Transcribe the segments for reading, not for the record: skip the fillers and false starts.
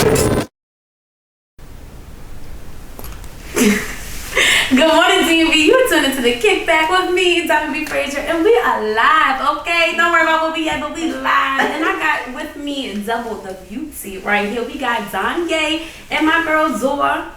Good morning, DMV. You're tuned into the Kickback with me, Danye Frazier, and we are live, okay? Don't worry about where we at, but we live. And I got with me double the beauty right here. We got Danye and my girl Zora.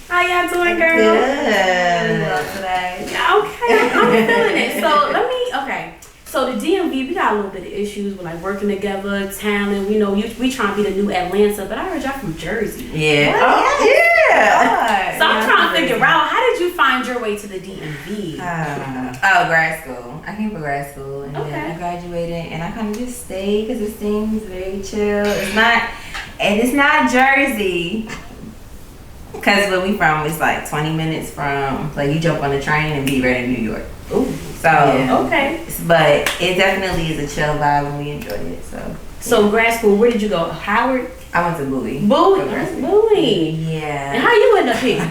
How y'all doing, girl? Good. Today. Yeah, okay, I'm feeling it. Okay. So the DMV, we got a little bit of issues with like working together, talent. You know, we trying to be the new Atlanta, but I heard y'all from Jersey. Yeah. What? Oh, yeah. So I'm trying to figure out, how did you find your way to the DMV? Grad school. I came for grad school, and then I graduated, and I kind of just stayed because it seems very chill. It's not Jersey. Because where we from, it's like 20 minutes from, like you jump on the train and be right in New York. Ooh. So, okay. But it definitely is a chill vibe and we enjoyed it. So grad school, where did you go? Howard? I went to Bowie. Bowie. Yeah. And how you end up here?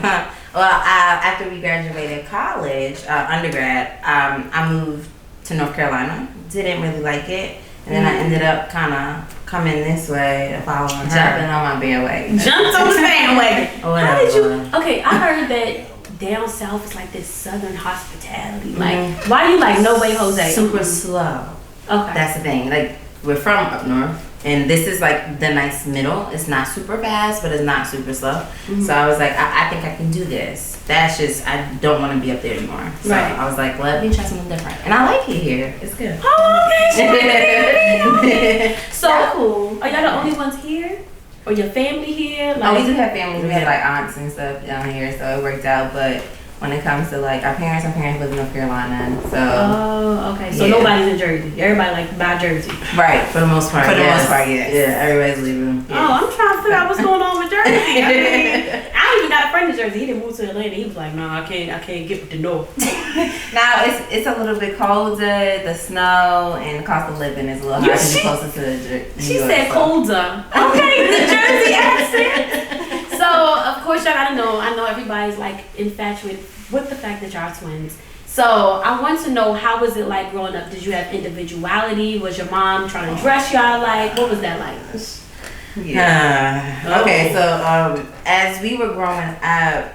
Well, after we graduated college, undergrad, I moved to North Carolina. Didn't really like it. And then I ended up kind of coming this way, following her. Jumping on my bandwagon. Jumped on the bandwagon. How did you? Okay, I heard that down south is like this southern hospitality. Like, why you like No Way Jose? Super slow. Okay. That's the thing. Like, we're from up north. And this is like the nice middle. It's not super fast, but it's not super slow. So I was like, I think I can do this. That's just, I don't want to be up there anymore. So I was like, let me try something different. And I like it here. It's good. Oh, okay. So, cool. Are y'all the only ones here? Or your family here? Like, we do have families. We have like aunts and stuff down here, so it worked out. But when it comes to like our parents live in North Carolina, so. Oh, okay. So nobody's in Jersey. Everybody like by Jersey. Right, for the most part. Yes. Yeah, everybody's leaving. Yes. Oh, I'm trying to figure out what's going on with Jersey. I even got a friend in Jersey. He didn't move to Atlanta. He was like, "No, I can't get with the north." Now it's a little bit colder. The snow and the cost of living is a little higher because you're closer to New She York, said colder. Okay, the Jersey accent. So of course y'all gotta know. I know everybody's like infatuated with the fact that y'all are twins. So I want to know, how was it like growing up? Did you have individuality? Was your mom trying to dress y'all like? What was that like? Yeah. Okay, so as we were growing up,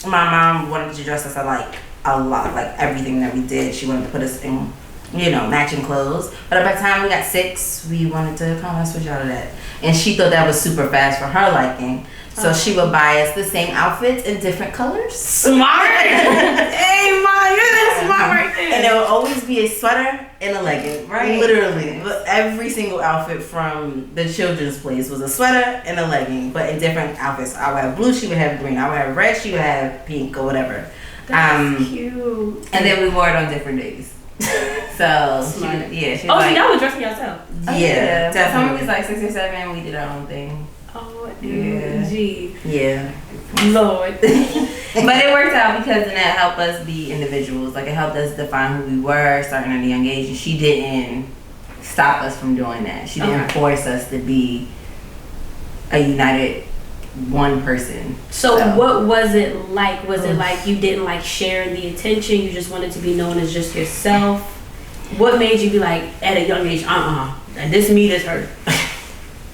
my mom wanted to dress us like a lot, like everything that we did. She wanted to put us in, matching clothes. But by the time we got 6, we wanted to kind of switch out of that. And she thought that was super fast for her liking. So she would buy us the same outfits in different colors. Smart! Hey, Ma, you're that smart right there. And there would always be a sweater and a legging. Right. Literally. Every single outfit from the children's place was a sweater and a legging, but in different outfits. I would have blue, she would have green. I would have red, she would have pink or whatever. That's cute. And then we wore it on different days. So, smart. She like, y'all was dressing yourself? Yeah. Definitely. When we was like 6 or 7, we did our own thing. Oh, gee. Yeah. Lord. But it worked out because then that helped us be individuals. Like, it helped us define who we were starting at a young age. And she didn't stop us from doing that. She didn't force us to be a united one person. So what was it like? Was it like you didn't like sharing the attention? You just wanted to be known as just yourself? What made you be like, at a young age, this me, this her?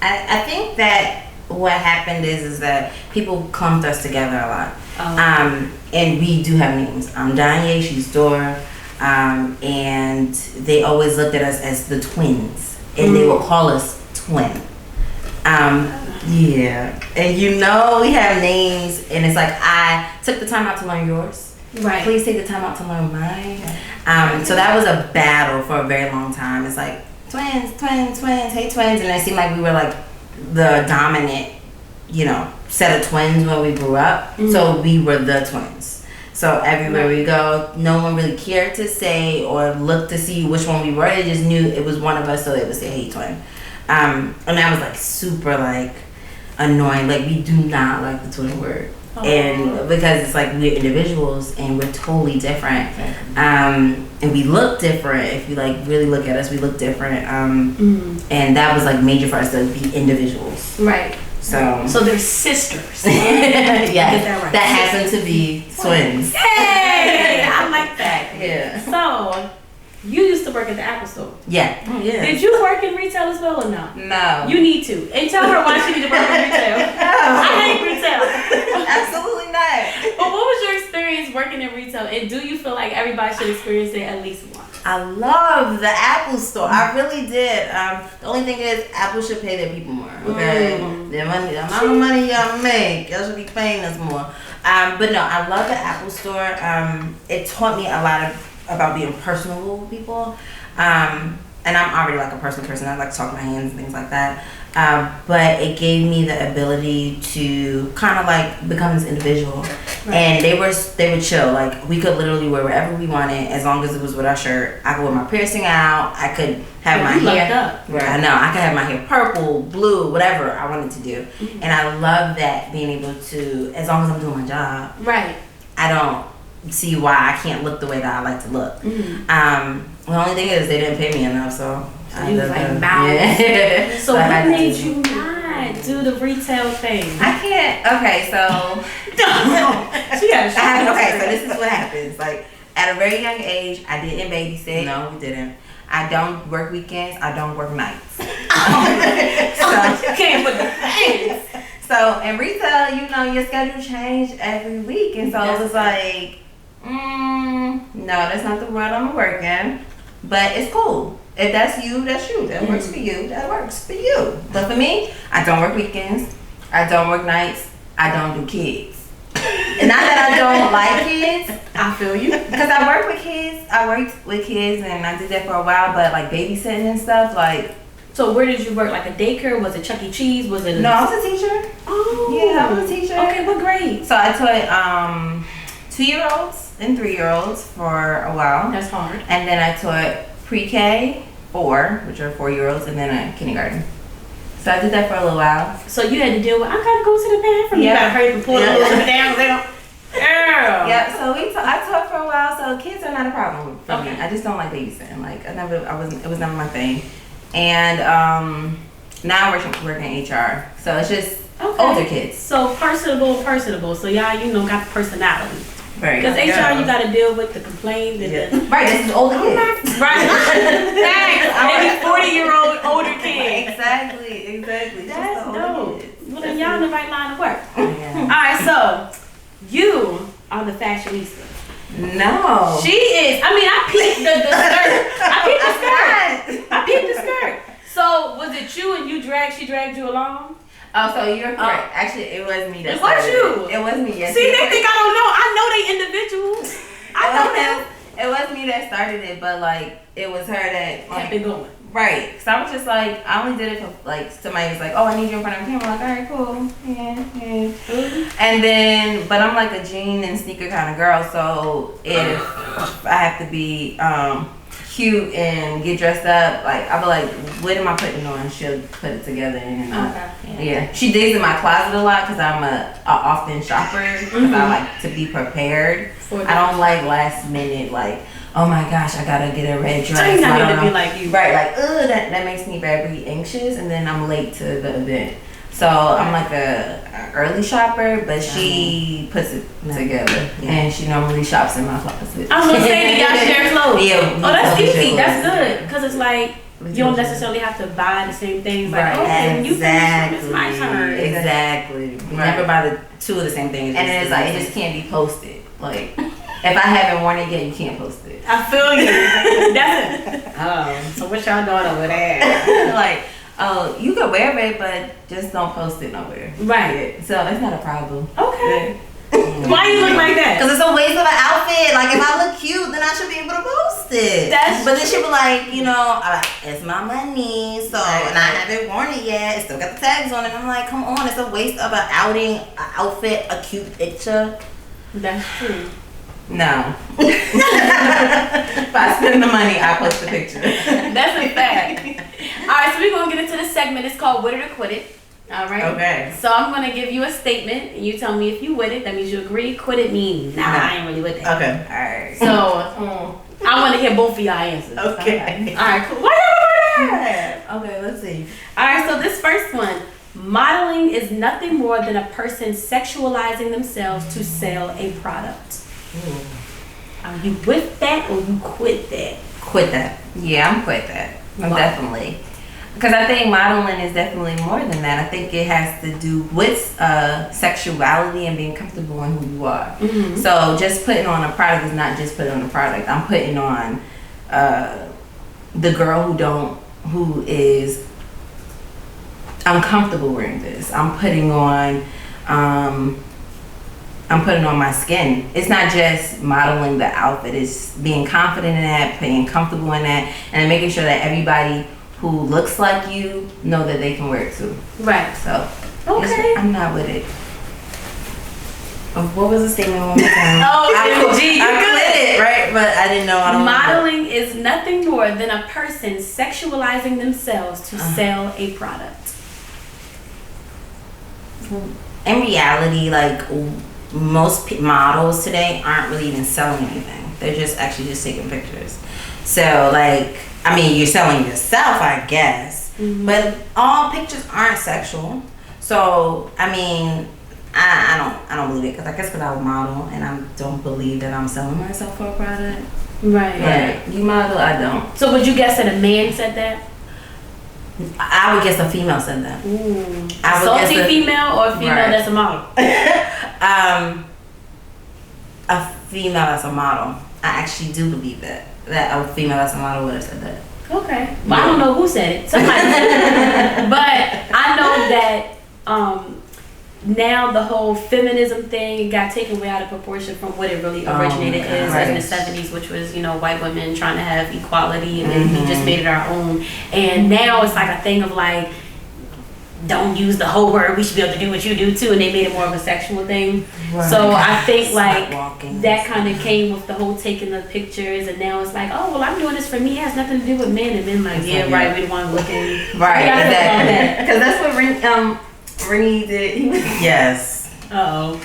I think that what happened is that people clumped us together a lot. And we do have names. I'm Danye, she's Dora. And they always looked at us as the twins. And they would call us twin. Yeah. And we have names, and it's like, I took the time out to learn yours. Right. Please take the time out to learn mine. So that was a battle for a very long time. It's like, twins, hey twins. And it seemed like we were like the dominant, set of twins when we grew up. So we were the twins. So everywhere we go, no one really cared to say or look to see which one we were. They just knew it was one of us, so they would say, hey twin. And that was like super like annoying. Like, we do not like the twin word. And because it's like we're individuals and we're totally different. And we look different. If you like really look at us, we look different. And that was like major for us to be individuals. Right. So they're sisters. Yeah. That happen to be twins. Hey, I like that. Yeah. So you used to work at the Apple store. Yeah. Oh, yeah. Did you work in retail as well or no? No. You need to. And tell her why she need to work in retail. I hate retail. Absolutely not. But what was your experience working in retail? And do you feel like everybody should experience it at least once? I love the Apple store. I really did. The only thing is, Apple should pay their people more. Okay, the amount of money y'all make, y'all should be paying us more. But no, I love the Apple store. It taught me a lot about being personable with people. And I'm already like a personal person. I like to talk my hands and things like that. But it gave me the ability to kind of like become this individual. Right. And they would chill. Like we could literally wear whatever we wanted as long as it was with our shirt. I could wear my piercing out. I could have my hair. Right. I know. I could have my hair purple, blue, whatever I wanted to do. Mm-hmm. And I love that being able to, as long as I'm doing my job. Right. I don't see why I can't look the way that I like to look. Mm-hmm. The only thing is they didn't pay me enough, so I was like, yeah. So what made you not do the retail thing? I can't. Okay, so she got okay, so this is what happens. Like at a very young age, I didn't babysit. No, we didn't. I don't work weekends. I don't work nights. So you can't put the things. So in retail, you know, your schedule changed every week, and so it was like, no, that's not the world I'm working. But it's cool. If that's you, that's you. That works for you. That works for you. But for me, I don't work weekends. I don't work nights. I don't do kids. And not that I don't like kids. I feel you. Because I work with kids. I worked with kids and I did that for a while. But like babysitting and stuff, like. So where did you work? Like a daycare? Was it Chuck E. Cheese? Was it? No, I was a teacher. Oh. Yeah, I was a teacher. Okay, what grade? So I taught 2-year-olds and 3-year-olds for a while. That's hard. And then I taught pre-K 4, which are 4-year-olds, and then a kindergarten. So I did that for a little while. So you had to deal with, I gotta go to the bathroom. Yeah. You gotta hurry and pull the little down. Girl. Yeah. So I taught for a while. So kids are not a problem for me. I just don't like babysitting. Like it was never my thing. And now I'm working in HR. So it's just older kids. So personable. So y'all, you know, got personality. Right. Because HR, you got to deal with the complaints. And right, this is older kids. Right. Maybe 40-year-old older kids. Exactly. That's dope. Well, then y'all in the right line of work. Yeah. All right, so you are the fashionista. No. She is. I mean, I peeped the skirt. I peeped the skirt. So, was it you and she dragged you along? Oh, so you're correct. Actually, it was me that started. It was you. It was me, yes. See, they think I don't know. I know they individuals. I know them. It was me that started it, but like, it was her that kept it going. Right. So I was just like, I only did it for like, somebody was like, oh, I need you in front of the camera. I'm like, all right, cool. Yeah. Mm-hmm. And then, but I'm like a jean and sneaker kind of girl, so if I have to be cute and get dressed up, like I'll be like, what am I putting on? She'll put it together and yeah. She digs in my closet a lot because I'm a often shopper because I like to be prepared. I don't like last minute like, oh my gosh, I gotta get a red dress. I not need to be like you. Right, like that makes me very anxious and then I'm late to the event. So I'm like a early shopper, but she puts it together, and she normally shops in my closet. I was gonna say, y'all share clothes. Yeah. Oh, that's easy. That's good, because it's like you don't necessarily have to buy the same things. Like, right. Exactly. It's my turn. Exactly. We never buy the two of the same things, and it's like it just can't be posted. Like if I haven't worn it yet, you can't post it. I feel you. That's it. So what y'all doing over there? Like. Oh, you can wear it, but just don't post it nowhere. Right. Yeah. So it's not a problem. Okay. Yeah. Why you look like that? Because it's a waste of an outfit. Like if I look cute, then I should be able to post it. But then she be like, you know, it's my money, so and I haven't worn it yet. It's still got the tags on it. I'm like, come on, it's a waste of an outing, an outfit, a cute picture. That's true. No. If I spend the money, I post the picture. That's a fact. Alright, so we're going to get into the segment. It's called With It or Quit It. Alright? Okay. So I'm going to give you a statement, and you tell me if you with it. That means you agree. Quit it means, I ain't really with it. Okay. Alright. So, I want to hear both of y'all answers. Okay. Alright, cool. What? Okay, let's see. Alright, so this first one. Modeling is nothing more than a person sexualizing themselves to sell a product. Are you with that or you quit that? quit that. Yeah, I'm quit that. I'm definitely. Because I think modeling is definitely more than that. I think it has to do with sexuality and being comfortable in who you are. Mm-hmm. So just putting on a product is not just putting on a product. I'm putting on the girl who is uncomfortable wearing this. I'm putting on my skin. It's not just modeling the outfit. It's being confident in that, being comfortable in that, and making sure that everybody who looks like you know that they can wear it too. Right. So, okay. I'm not with it. What was the statement one more time? I quit it, right? But I didn't know. Modeling is nothing more than a person sexualizing themselves to sell a product. In reality, like most models today aren't really even selling anything. They're just actually just taking pictures. So like, I mean, you're selling yourself, I guess, but all pictures aren't sexual. So I mean, I don't believe it, because I guess I would model, and I don't believe that I'm selling myself for a product. Right. You model, I don't. So would you guess that a man said that? I would guess a female said that. Ooh. I would Salty guess female or a female that's a model? A female that's a model. I actually do believe that a female that's a model would have said that. Okay. Well, I don't know who said it. Somebody said it. But I know that now the whole feminism thing got taken way out of proportion from what it really originated as in the 70s, which was, white women trying to have equality, and then we just made it our own. And now it's like a thing of like, don't use the whole word, we should be able to do what you do too, and they made it more of a sexual thing. Right. So I think like that kind of came with the whole taking the pictures, and now it's like, oh well, I'm doing this for me, it has nothing to do with men, and then like, yeah, right, we don't want to look at you. Right, exactly. Because that's what Ringy did. Yes. Oh.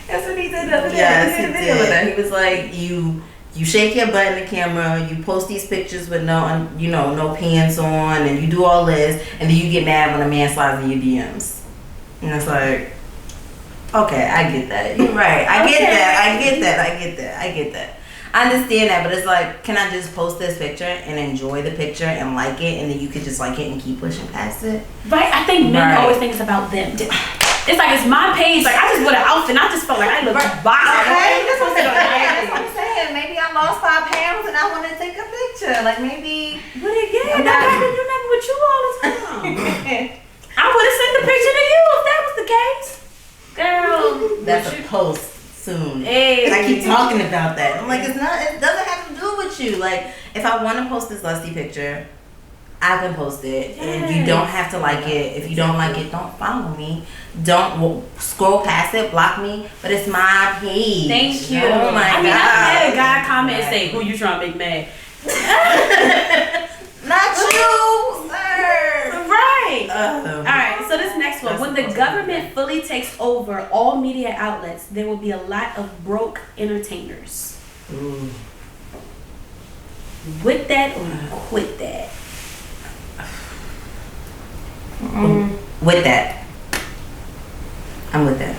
That's what he did the other day. Yes, he did. He was like, you shake your butt in the camera, you post these pictures with no pants on, and you do all this, and then you get mad when a man slides in your DMs. And it's like, okay, I get that. You're right. I get that. I understand that, but it's like, can I just post this picture and enjoy the picture and like it, and then you could just like it and keep pushing past it? Right. I think men always think it's about them. It's like, it's my page. Like, I just bought an outfit and I just felt like I look bomb. Okay, that's what I'm saying. Maybe I lost 5 pounds and I want to take a picture. Like, maybe. But again, that happened to nothing with you all the time. I would have sent the picture to you if that was the case. Girl. That's a post soon. Hey. And I keep talking about that. I'm like, it doesn't have to do with you. Like, if I want to post this lusty picture, I can post it, and you don't have to like it. If you don't like it, don't follow me. Don't scroll past it, block me. But it's my page. Thank you. Oh my God. I mean, I've had a guy comment and say, "Who you trying to make mad?" Not you, sir. Right. All right. So this next one: when the government fully takes over all media outlets, there will be a lot of broke entertainers. Ooh. With that or quit that? With that. I'm with that.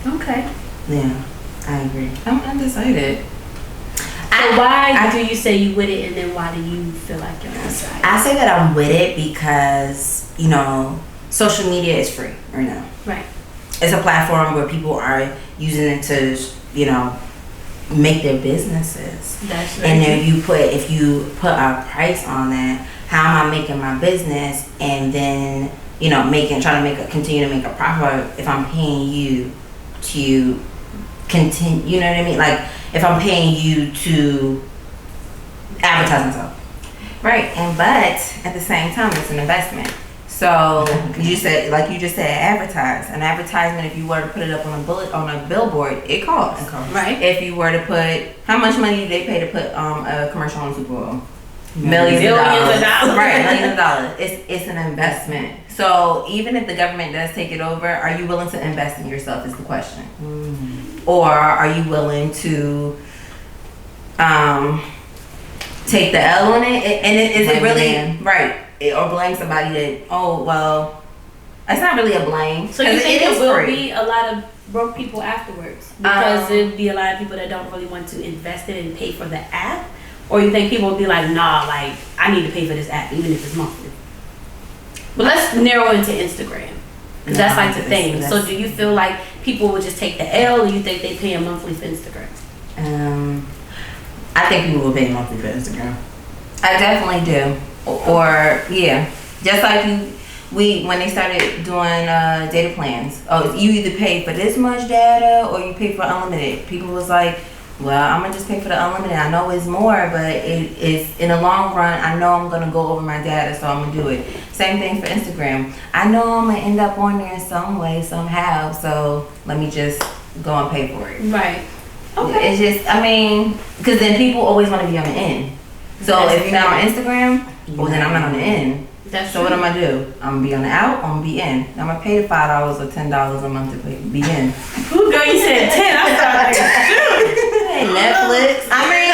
Okay. Yeah, I agree. I'm undecided. So why do you say you with it, and then why do you feel like you're undecided? I say that I'm with it because, social media is free right now. Right. It's a platform where people are using it to, make their businesses. That's right. And then if you put a price on that, how am I making my business, and then continue to make a profit if I'm paying you to continue, you know what I mean? Like if I'm paying you to advertise myself, right? But at the same time, it's an investment. So you said, like you just said, advertise. An advertisement, if you were to put it up on a billboard, it costs. Right. If you were to put, how much money do they pay to put a commercial on Super Bowl? Millions of dollars. Right, millions of dollars. It's an investment. So even if the government does take it over, are you willing to invest in yourself is the question. Or are you willing to take the L on it? And is it really right? Or blame somebody that, it's not really a blame. So you think it will be a lot of broke people afterwards? Because there'd be a lot of people that don't really want to invest in and pay for the app? Or you think people will be like, nah, like, I need to pay for this app, even if it's monthly? But let's narrow into Instagram. Because that's like the thing. So do you feel like people would just take the L, or you think they pay a monthly for Instagram? I think people will pay monthly for Instagram. I definitely do. Or yeah, just like when they started doing data plans. Oh, you either pay for this much data or you pay for unlimited. People was like, well, I'm gonna just pay for the unlimited. I know it's more, but it is in the long run. I know I'm gonna go over my data, so I'm gonna do it. Same thing for Instagram. I know I'm gonna end up on there in some way, somehow. So let me just go and pay for it. Right. Okay. It's just, I mean, because then people always want to be on the end. So if you're not on Instagram, well, then I'm not on the end. That's so true. What I'm gonna do? I'm gonna be on the out. I'm gonna be in. I'm gonna pay the $5 or $10 a month to be in. Ooh, girl, you said 10. I thought like, hey, Netflix. I mean,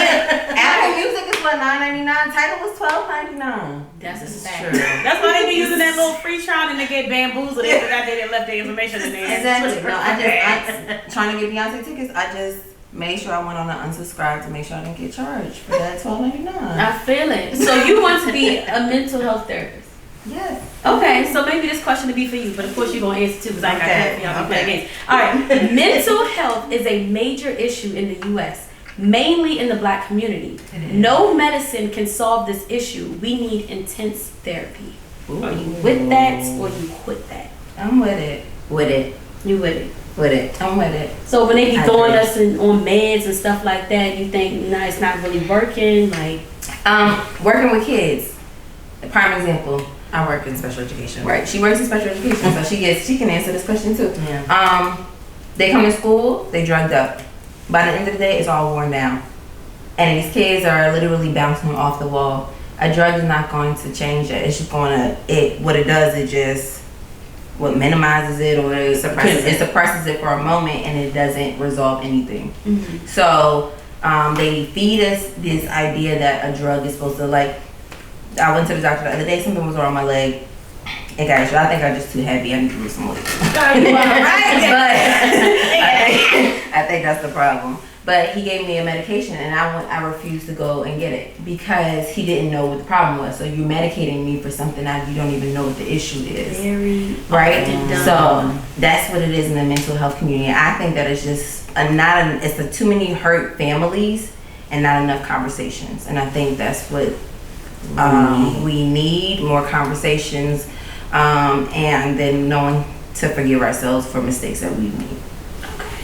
Apple Music is what, $9.99. Tidal was $12.99. That's true. That's why they be using that little free trial and they get bamboozled. They forgot they didn't left their information in there. Exactly. No, I trying to get Beyonce tickets. I just made sure I went on the unsubscribe to make sure I didn't get charged for that $12.99. I feel it. So you want to be a mental health therapist? Yes. Okay, so maybe this question to be for you, but of course you're gonna answer too because I got that for y'all play games. All right, mental health is a major issue in the U.S., mainly in the Black community. No medicine can solve this issue. We need intense therapy. Ooh. Are you with that or you quit that? I'm with it. With it. You with it? With it. I'm with it. So when they be throwing us on meds and stuff like that, you think, nah, it's not really working? Like, working with kids. A prime example. I work in special education. Right. She works in special education, so she can answer this question too. Yeah. They come to school, they drugged up. By the end of the day, it's all worn down. And these kids are literally bouncing off the wall. A drug is not going to change it. It's just what it does, it just minimizes it or it suppresses it for a moment and it doesn't resolve anything. Mm-hmm. So they feed us this idea that a drug is supposed to, like, I went to the doctor the other day, something was wrong with my leg. It got issued. I think I'm just too heavy. I need to lose some weight. I think that's the problem. But he gave me a medication and I refused to go and get it because he didn't know what the problem was. So you're medicating me for something that you don't even know what the issue is. Right? So that's what it is in the mental health community. I think that it's just it's too many hurt families and not enough conversations. And I think that's what we need more conversations, and then knowing to forgive ourselves for mistakes that we made. Okay.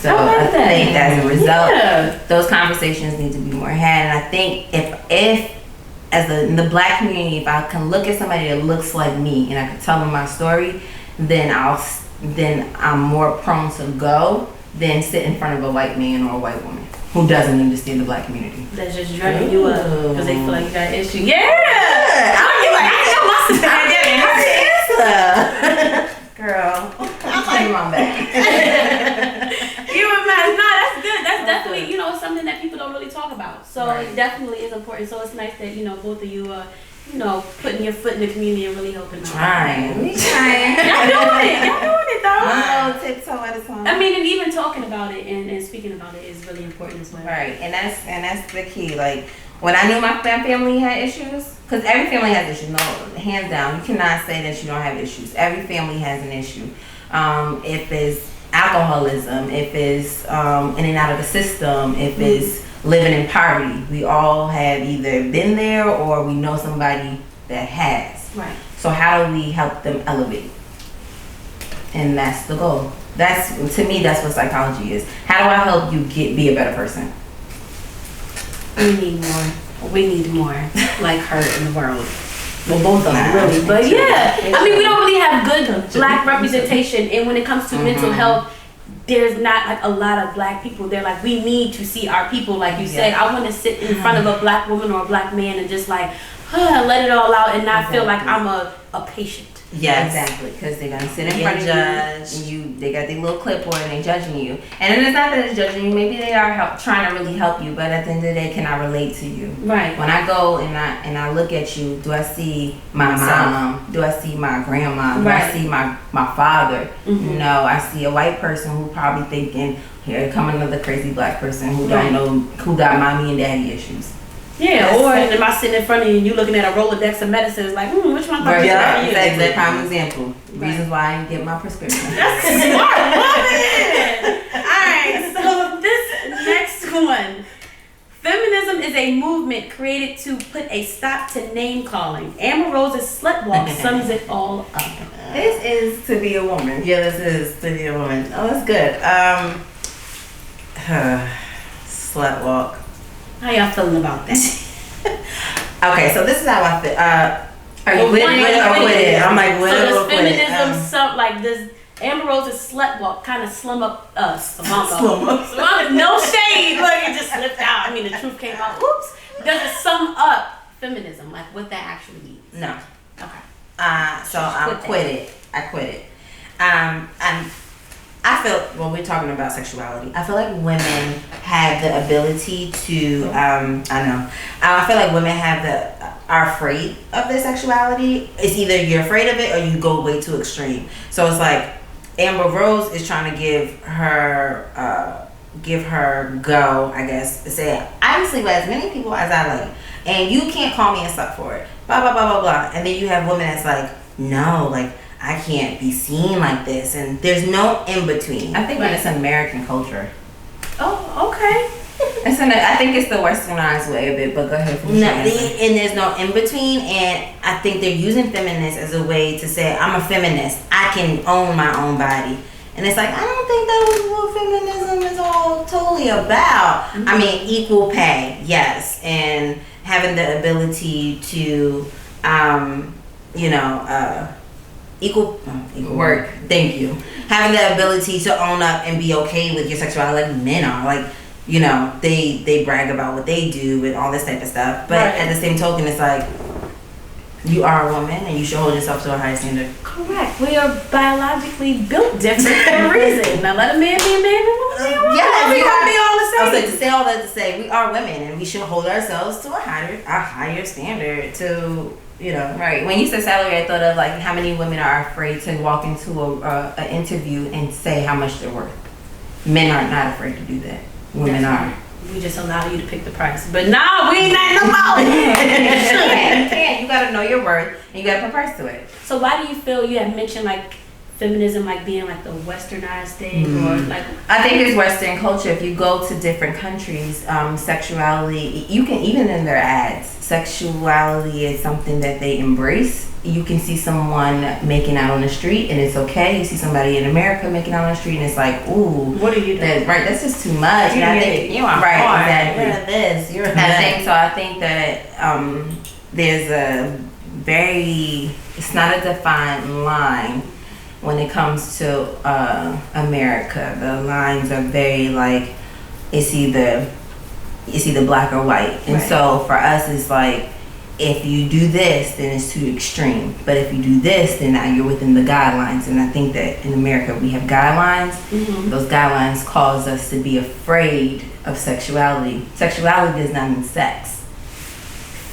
So I think as a result, those conversations need to be more had. And I think if as in the Black community, if I can look at somebody that looks like me and I can tell them my story, then I'm more prone to go than sit in front of a white man or a white woman who doesn't understand the Black community. That's just dragging you up because they feel like you got an issue. Yeah! I Girl, I'm like, on back. You imagine? No, that's good. That's definitely, something that people don't really talk about. So it definitely is important. So it's nice that, both of you are, putting your foot in the community and really helping out. Trying. Y'all doing it though. Oh, tiptoe at a time. I mean, and even talking about it and speaking about it is really important as well. Right, and that's the key. Like, when I knew my family had issues, because every family has issues, no, hands down. You cannot say that you don't have issues. Every family has an issue. If it's alcoholism, if it's in and out of the system, if it's living in poverty, we all have either been there or we know somebody that has. Right. So how do we help them elevate? And that's the goal. To me, that's what psychology is. How do I help you be a better person? We need more. We need more like her in the world. Well, both of them really. But yeah, I mean, we don't really have good Black representation. And when it comes to mental health, there's not like a lot of Black people. They're like, we need to see our people. Like you said, I want to sit in front of a Black woman or a Black man and just like, let it all out and not feel like I'm a patient. Yeah, exactly. Because they're gonna sit in front of you. They got their little clipboard and they judging you. And it's not that it's judging you. Maybe they are trying to really help you. But at the end of the day, can I relate to you? Right. When I go and I look at you, do I see my mom? Do I see my grandma? Do I see my father? Mm-hmm. No, I see a white person who probably thinking, here come another crazy Black person who don't know, who got mommy and daddy issues. Yeah, or am I sitting in front of you and you looking at a Rolodex of medicines like, which one? Right, yeah, that's a prime example. Reasons why I get my prescription. That's smart, love it. Alright, so this next one. Feminism is a movement created to put a stop to name calling. Amber Rose's Slut Walk sums it all up. This is to be a woman. Yeah, this is to be a woman. Oh, that's good. Slut Walk. How y'all feeling about that? Okay, so this is how I feel. Are you with it or with it? I'm like, with it or so with it? does feminism, like, does Amber Rose's Slut Walk kind of slum up us? Slum up. No shade. Look, it just slipped out. I mean, the truth came out. Oops. Does it sum up feminism? Like, what that actually means? No. Okay. So I quit it. I feel, well, we're talking about sexuality. I feel like women have the ability to, I feel like women are afraid of their sexuality. It's either you're afraid of it or you go way too extreme. So it's like Amber Rose is trying to give her go, I guess, to say, I sleep with as many people as I like. And you can't call me a slut for it. Blah, blah, blah, blah, blah. And then you have women that's like, no, like, I can't be seen like this, and there's no in between. I think it's American culture. Oh, okay. I think it's the westernized way of it, but go ahead. And there's no in between, and I think they're using feminists as a way to say, I'm a feminist. I can own my own body. And it's like, I don't think that was what feminism is all totally about. Mm-hmm. I mean, equal pay, yes, and having the ability to, equal work. Thank you. Having the ability to own up and be okay with your sexuality, like men are. Like, they brag about what they do and all this type of stuff. But at the same token, it's like, you are a woman and you should hold yourself to a higher standard. Correct. We are biologically built different for a reason. Now let a man be a man and a woman be a woman. Yeah, we gotta be all the same. I was like, to say all that to say, we are women and we should hold ourselves to a higher standard to. Right. When you said salary, I thought of like how many women are afraid to walk into an interview and say how much they're worth. Men are not afraid to do that. Women are. We just allow you to pick the price. But nah, we ain't nothing about it. You can't. You gotta know your worth and you gotta put price to it. So why do you feel you have mentioned like feminism like being like the westernized thing or like? I think it's Western culture. If you go to different countries, sexuality, you can, even in their ads, sexuality is something that they embrace. You can see someone making out on the street and it's okay. You see somebody in America making out on the street and it's like, ooh, what are you doing? That's just too much. And I think you are exactly. You're this. You're that. I think that there's a it's not a defined line. When it comes to America, the lines are very like it's either black or white, and so for us it's like if you do this, then it's too extreme. But if you do this, then now you're within the guidelines. And I think that in America we have guidelines. Mm-hmm. Those guidelines cause us to be afraid of sexuality. Sexuality does not mean sex.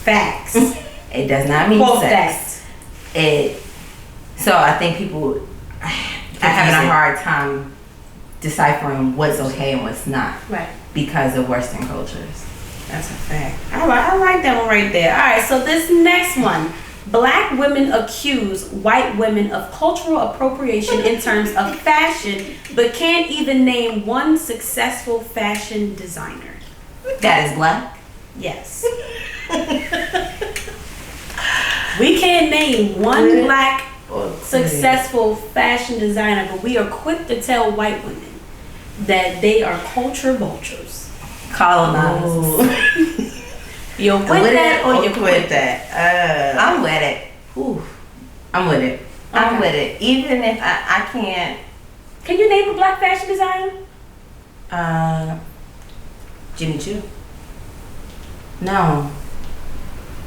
Facts. It does not mean sex. Facts. So I think people are having a hard time deciphering what's okay and what's not. Right. Because of Western cultures. That's a fact. I like that one right there. All right, so this next one. Black women accuse white women of cultural appropriation in terms of fashion, but can't even name one successful fashion designer. That is black? Yes. We can't name one black successful fashion designer, but we are quick to tell white women that they are culture vultures. Colonized. You're with that or you quit that? I'm with it. Ooh, I'm with it. Okay. I'm with it. Even if I can't. Can you name a black fashion designer? Jimmy Choo. No.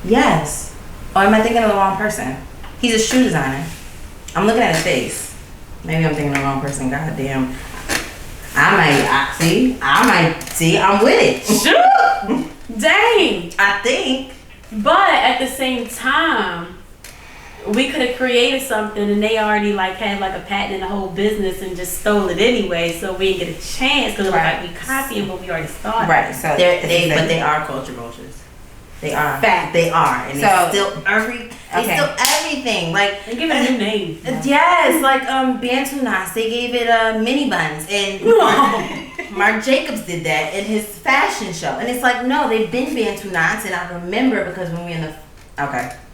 Yes. Or am I thinking of the wrong person? He's a shoe designer. I'm looking at his face. Maybe I'm thinking of the wrong person. Goddamn. I'm with it. Sure. Dang. I think. But at the same time, we could have created something and they already like had like a patent in the whole business and just stole it anyway, so we didn't get a chance because it was like we copying what we already started. Right. So they are culture vultures. They are. Fact. They are. And So, it's still everything. Like, And give it a new name. yes, like Bantu knots. They gave it mini buns, and Marc Jacobs did that in his fashion show. And it's like, no, they've been Bantu knots, and I remember because when we were in the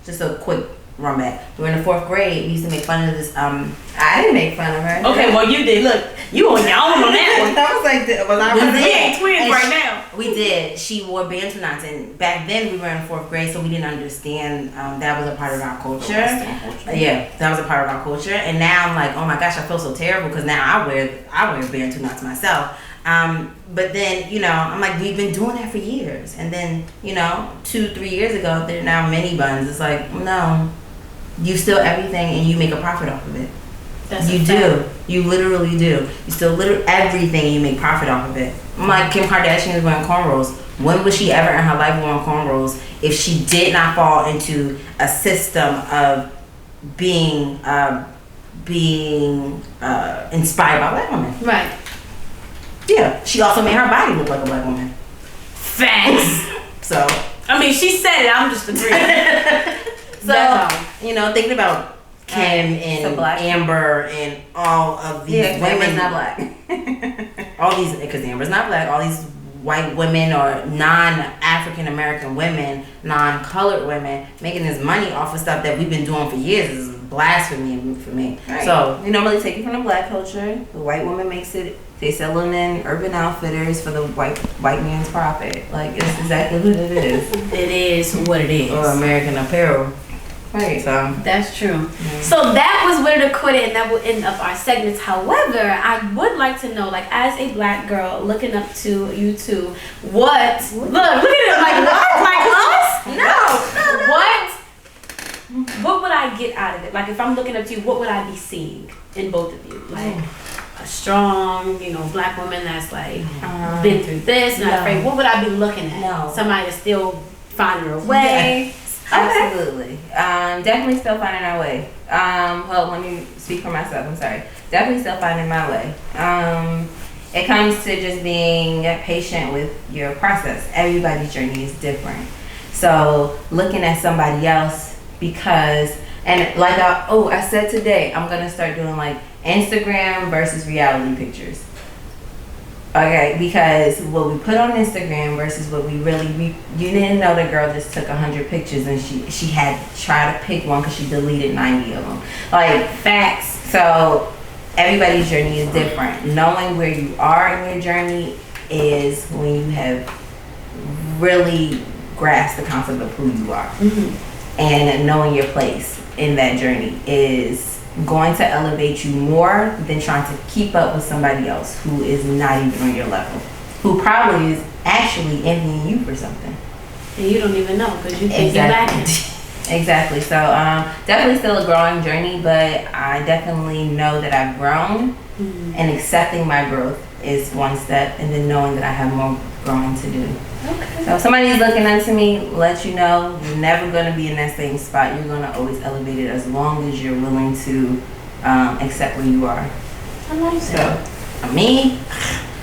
just a quick run back. We were in the 4th grade. We used to make fun of this. I didn't make fun of her. Okay, well you did. Look, you on your own on that one. That was like, was I We running? did. We ain't twins And right now. We did. She wore Bantu knots, and back then we were in 4th grade, so we didn't understand that was a part of our culture. Yeah, that was a part of our culture. And now I'm like, oh my gosh, I feel so terrible because now I wear Bantu knots myself. But then, you know, I'm like, we've been doing that for years. And then, you know, 2-3 years ago, they're now mini buns. It's like, no, you steal everything and you make a profit off of it. That's You do. You literally do. You steal everything and you make profit off of it. I'm like, Kim Kardashian is wearing cornrows. When was she ever in her life wearing cornrows if she did not fall into a system of being inspired by black women? Right. Yeah. She also made her body look like a black woman. Facts. So, I mean, she said it. I'm just agreeing. you know, thinking about Kim and Amber and all of these women. Amber's not black. All these, because Amber's not black, all these white women or non-African American women, non-colored women making this money off of stuff that we've been doing for years is blasphemy for me. Right. So, we normally take it from the black culture. The white woman makes it. They selling in Urban Outfitters for the white man's profit. Like, it's exactly what it is. It is what it is. or American Apparel. Right. So, That's true. So that was where to quit it, and that will end up our segments. However, I would like to know, like, as a black girl looking up to you two, look at it, like what? Like us? No. What would I get out of it? Like, if I'm looking up to you, what would I be seeing in both of you? Like a strong, you know, black woman that's like been through this, not afraid. What would I be looking at? No. Somebody that's still finding her way. Absolutely. Definitely still finding our way. Well, let me speak for myself. I'm sorry. Definitely still finding my way. It comes to just being patient with your process. Everybody's journey is different. So looking at somebody else I said today, I'm going to start doing like Instagram versus reality pictures. Okay, because what we put on Instagram versus what you didn't know the girl just took 100 pictures and she had tried to pick one because she deleted 90 of them. Like, facts. So everybody's journey is different. Knowing where you are in your journey is when you have really grasped the concept of who you are. Mm-hmm. And knowing your place in that journey is going to elevate you more than trying to keep up with somebody else who is not even on your level, who probably is actually envying you for something. And you don't even know because you think you're lacking. Exactly. So definitely still a growing journey, but I definitely know that I've grown, and accepting my growth is one step, and then knowing that I have more growing to do. Okay. So if somebody's looking unto me, let you know you're never going to be in that same spot. You're going to always elevate it as long as you're willing to accept where you are. I like that. So, me,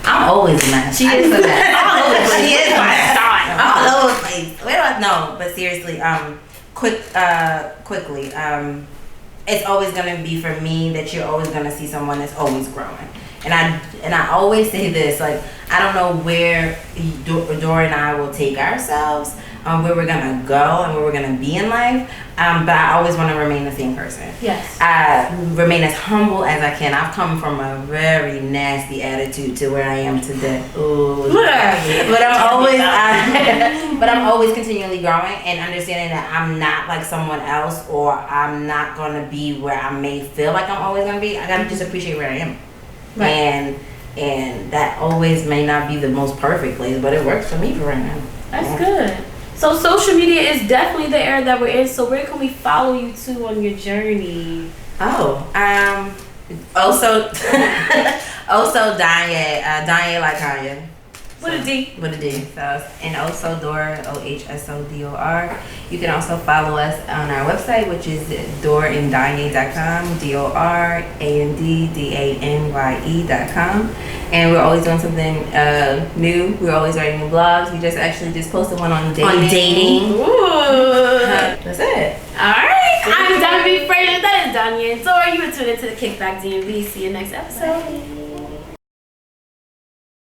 I'm always a mess. She is a mess. She is a mess. I'm all over the place. Where do I know? But seriously, quickly, it's always gonna be for me that you're always gonna see someone that's always growing. And I always say this, like, I don't know where Dora and I will take ourselves, where we're gonna go and where we're gonna be in life. But I always want to remain the same person. Yes. Remain as humble as I can. I've come from a very nasty attitude to where I am today. Ooh. But I'm always continually growing and understanding that I'm not like someone else, or I'm not gonna be where I may feel like I'm always gonna be. I gotta just appreciate where I am. Right. And that always may not be the most perfect place, but it works for me for right now. That's good. So social media is definitely the era that we're in. So where can we follow you to on your journey? Also Danye like Kanye. With a D. With a D. So, and also Dora, OHSODOR. You can also follow us on our website, which is dorandanye.com, DORANDDANYE.com. And we're always doing something new. We're always writing new blogs. We just posted one on dating. Ooh. That's it. Alright. I'm Danye Frazier. That is Danye. So are you tuned into the Kickback DMV. See you next episode.